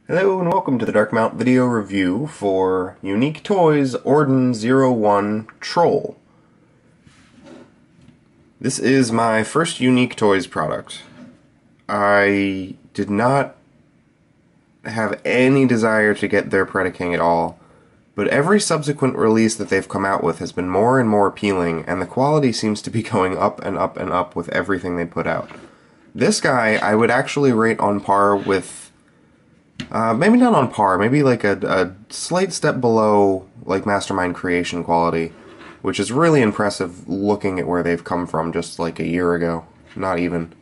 Hello and welcome to the Dark Mount video review for Unique Toys Ordin 01 Troll. This is my first Unique Toys product. I did not have any desire to get their Predaking at all, but every subsequent release that they've come out with has been more and more appealing, and the quality seems to be going up and up and up with everything they put out. This guy I would actually rate on par with maybe not on par, maybe like a slight step below like Mastermind Creation quality, which is really impressive looking at where they've come from just like a year ago, not even.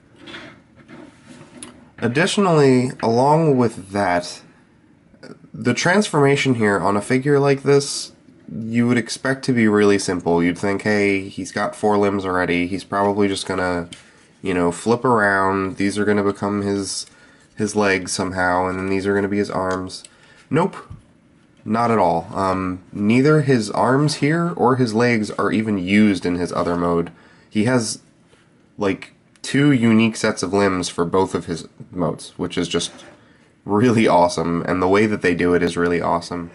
Additionally, along with that, the transformation here on a figure like this, you would expect to be really simple. You'd think, hey, he's got 4 limbs already, he's probably just gonna, you know, flip around, these are gonna become his legs somehow, and then these are going to be his arms. Nope. Not at all. Neither his arms here or his legs are even used in his other mode. He has, like, 2 unique sets of limbs for both of his modes, which is just really awesome, and the way that they do it is really awesome.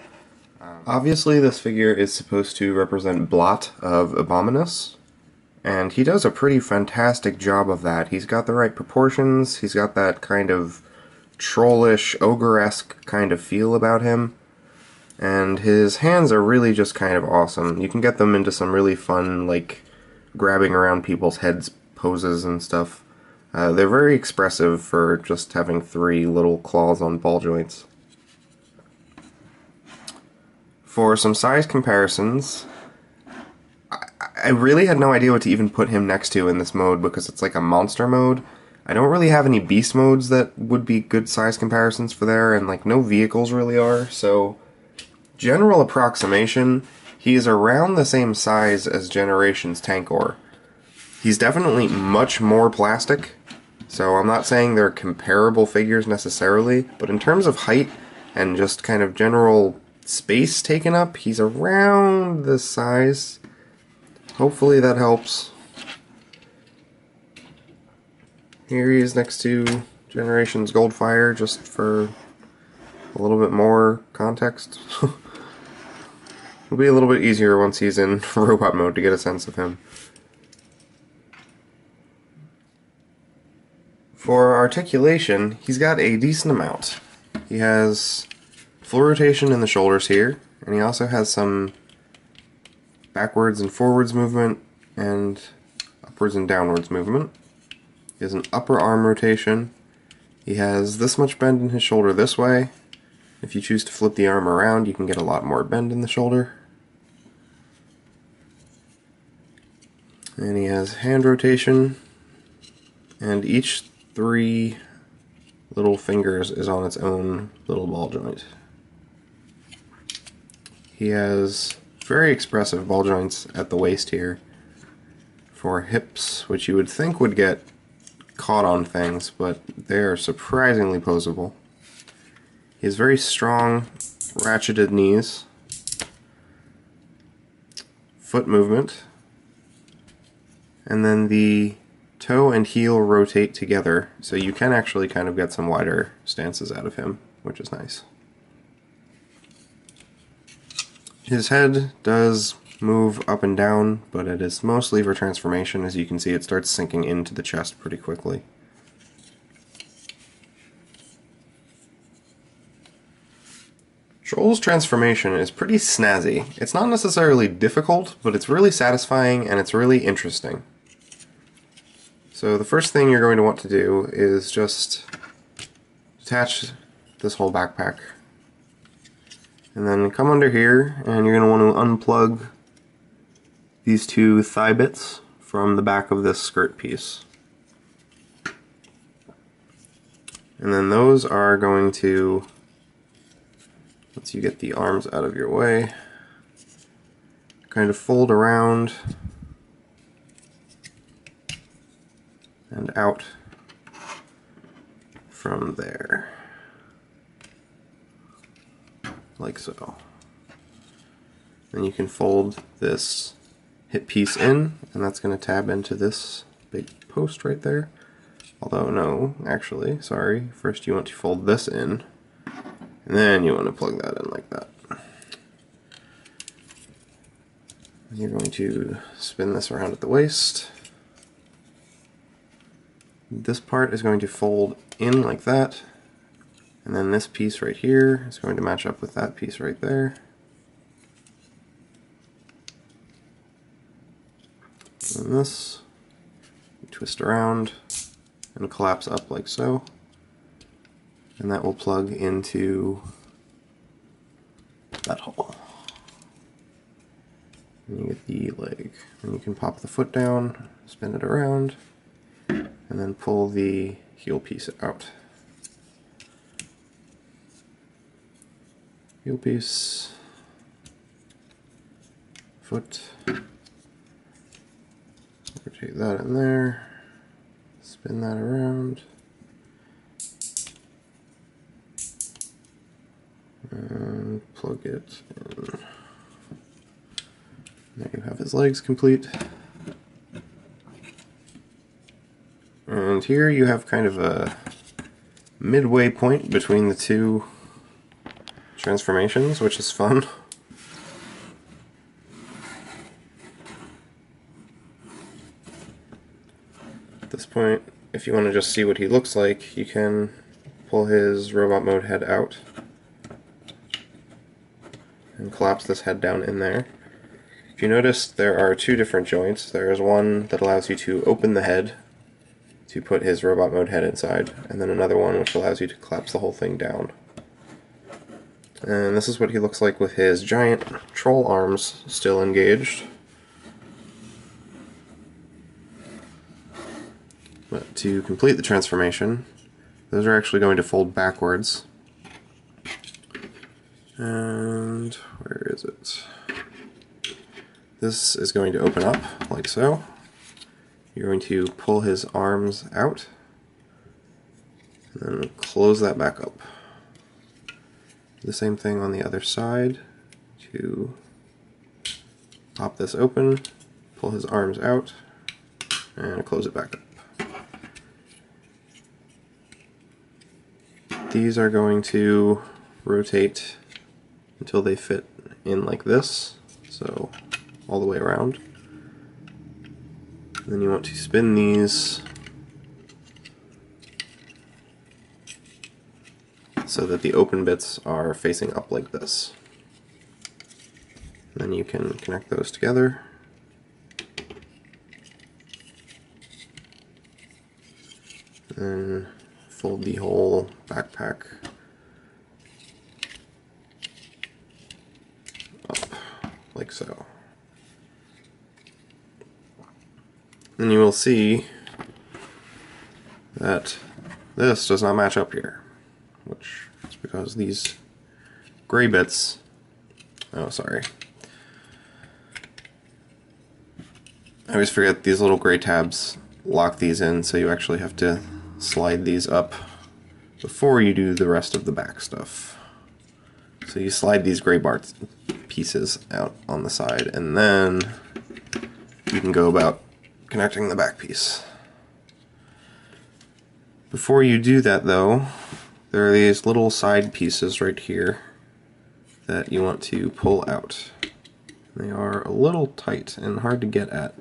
Obviously, this figure is supposed to represent Blot of Abominus, and he does a pretty fantastic job of that. He's got the right proportions, he's got that kind of trollish, ogre-esque kind of feel about him, and his hands are really just kind of awesome. You can get them into some really fun, like, grabbing around people's heads poses and stuff. They're very expressive for just having 3 little claws on ball joints. For some size comparisons, I really had no idea what to even put him next to in this mode because it's like a monster mode. I don't really have any beast modes that would be good size comparisons for there, and like no vehicles really are, so general approximation, he is around the same size as Generation's Tankor. He's definitely much more plastic, so I'm not saying they're comparable figures necessarily, but in terms of height and just kind of general space taken up, he's around this size. Hopefully that helps. Here he is next to Generation's Goldfire, just for a little bit more context. It'll be a little bit easier once he's in robot mode to get a sense of him. For articulation, he's got a decent amount. He has full rotation in the shoulders here, and he also has some backwards and forwards movement, and upwards and downwards movement. He has an upper arm rotation. He has this much bend in his shoulder this way. If you choose to flip the arm around, you can get a lot more bend in the shoulder. And he has hand rotation, and each 3 little fingers is on its own little ball joint. He has very expressive ball joints at the waist here for hips, which you would think would get caught on things, but they are surprisingly posable. He has very strong ratcheted knees, foot movement, and then the toe and heel rotate together, so you can actually kind of get some wider stances out of him, which is nice. His head does move up and down, but it is mostly for transformation. As you can see, it starts sinking into the chest pretty quickly. Troll's transformation is pretty snazzy. It's not necessarily difficult, but it's really satisfying and it's really interesting. So the first thing you're going to want to do is just detach this whole backpack. And then come under here, and you're going to want to unplug these 2 thigh bits from the back of this skirt piece. And then those are going to, once you get the arms out of your way, kind of fold around and out from there. Like so. Then you can fold this hip piece in, and that's going to tab into this big post right there. Although, no, actually, sorry. First you want to fold this in, And then you want to plug that in like that. And you're going to spin this around at the waist. This part is going to fold in like that, and then this piece right here is going to match up with that piece right there. And this, you twist around and collapse up like so, and that will plug into that hole. And you get the leg, and you can pop the foot down, spin it around, and then pull the heel piece out. Heel piece, foot, rotate that in there, spin that around, and plug it in. There you have his legs complete. And here you have kind of a midway point between the two transformations, which is fun. At this point, if you want to just see what he looks like, you can pull his robot mode head out and collapse this head down in there. If you notice, there are two different joints. There is one that allows you to open the head to put his robot mode head inside, and then another one which allows you to collapse the whole thing down. And this is what he looks like with his giant troll arms still engaged. But to complete the transformation, those are actually going to fold backwards. And where is it? This is going to open up like so. You're going to pull his arms out and then close that back up. The same thing on the other side. To pop this open, pull his arms out, and close it back up. These are going to rotate until they fit in like this, so all the way around. Then you want to spin these so that the open bits are facing up like this. Then you can connect those together. Then fold the whole backpack up like so. And you will see that this does not match up here, which is because these gray bits, oh sorry, I always forget these little gray tabs lock these in, so you actually have to slide these up before you do the rest of the back stuff. So you slide these gray bar pieces out on the side, and then you can go about connecting the back piece. Before you do that though, there are these little side pieces right here that you want to pull out. They are a little tight and hard to get at.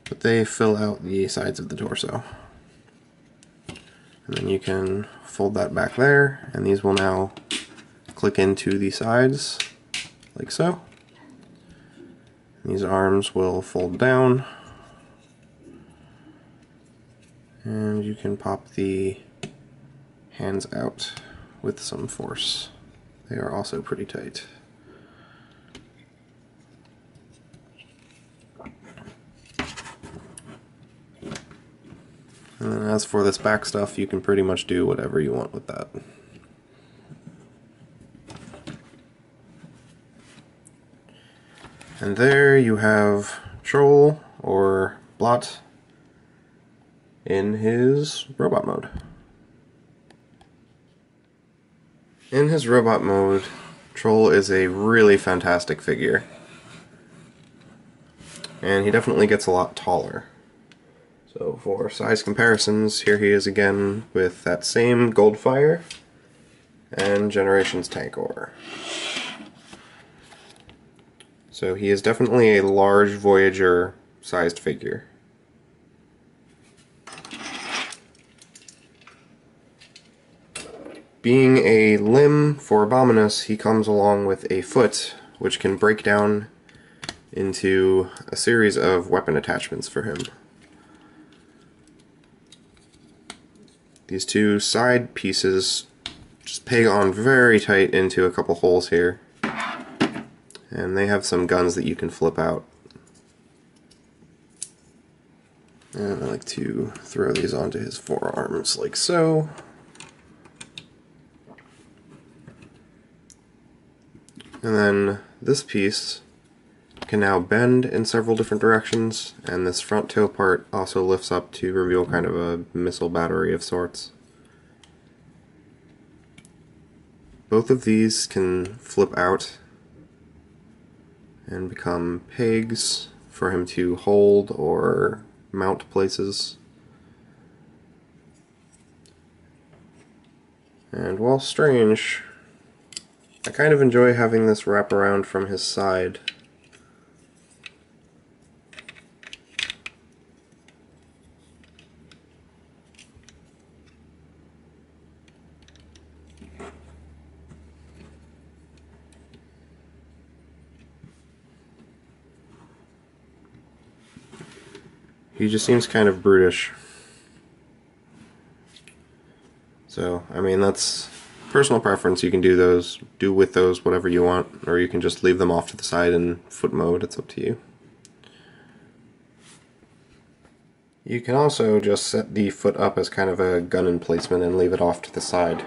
But they fill out the sides of the torso. And then you can fold that back there, and these will now click into the sides, like so. These arms will fold down, and you can pop the hands out with some force. They are also pretty tight. And then as for this back stuff, you can pretty much do whatever you want with that. And there you have Troll, or Blot, in his robot mode. In his robot mode, Troll is a really fantastic figure. And he definitely gets a lot taller. So for size comparisons, here he is again with that same Goldfire and Generations Tankor. So he is definitely a large Voyager sized figure. Being a limb for Abominus, he comes along with a foot, which can break down into a series of weapon attachments for him. These two side pieces just peg on very tight into a couple holes here, and they have some guns that you can flip out. And I like to throw these onto his forearms like so. And then this piece can now bend in several different directions, and this front toe part also lifts up to reveal kind of a missile battery of sorts. Both of these can flip out and become pegs for him to hold or mount places. And while strange, I kind of enjoy having this wrap around from his side. He just seems kind of brutish. So, I mean, that's personal preference. You can do with those whatever you want, or you can just leave them off to the side in foot mode. It's up to you. You can also just set the foot up as kind of a gun emplacement and leave it off to the side.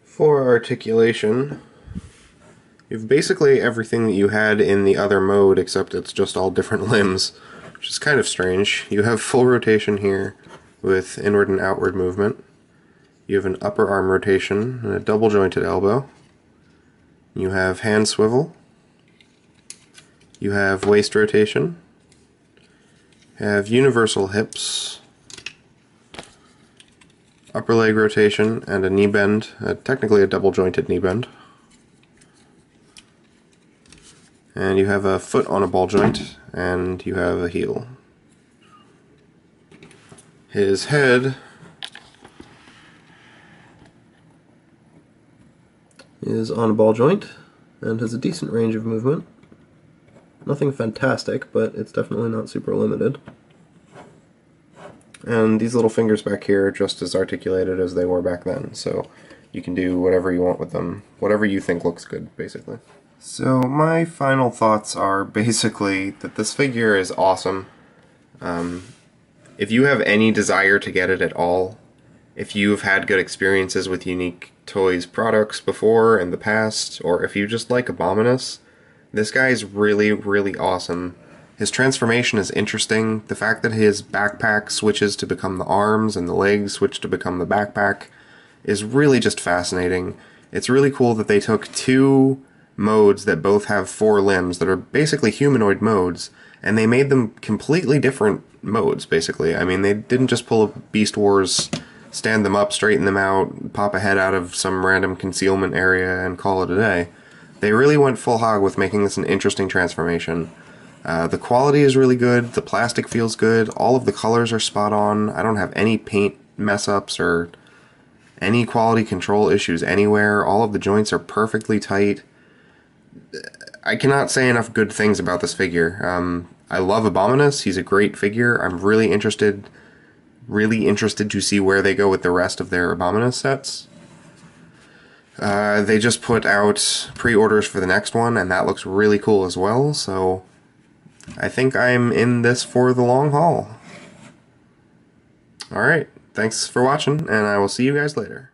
For articulation, you have basically everything that you had in the other mode, except it's just all different limbs, which is kind of strange. You have full rotation here with inward and outward movement. You have an upper arm rotation and a double jointed elbow. You have hand swivel. You have waist rotation. You have universal hips, upper leg rotation, and a knee bend, technically a double jointed knee bend. And you have a foot on a ball joint, and you have a heel. His head is on a ball joint and has a decent range of movement. Nothing fantastic, but it's definitely not super limited. And these little fingers back here are just as articulated as they were back then, so you can do whatever you want with them, whatever you think looks good, basically. So my final thoughts are basically that this figure is awesome. If you have any desire to get it at all, if you've had good experiences with Unique Toys products before in the past, or if you just like Abominus, this guy is really, really awesome. His transformation is interesting. The fact that his backpack switches to become the arms and the legs switch to become the backpack is really just fascinating. It's really cool that they took two modes that both have four limbs that are basically humanoid modes, and they made them completely different modes, basically. I mean, they didn't just pull a Beast Wars, stand them up, straighten them out, pop a head out of some random concealment area, and call it a day. They really went full hog with making this an interesting transformation. The quality is really good, the plastic feels good, all of the colors are spot on, I don't have any paint mess-ups or any quality control issues anywhere, all of the joints are perfectly tight. I cannot say enough good things about this figure. I love Abominus, he's a great figure. I'm really interested to see where they go with the rest of their Abominus sets. They just put out pre-orders for the next one, and that looks really cool as well, so I think I'm in this for the long haul. Alright, thanks for watching, and I will see you guys later.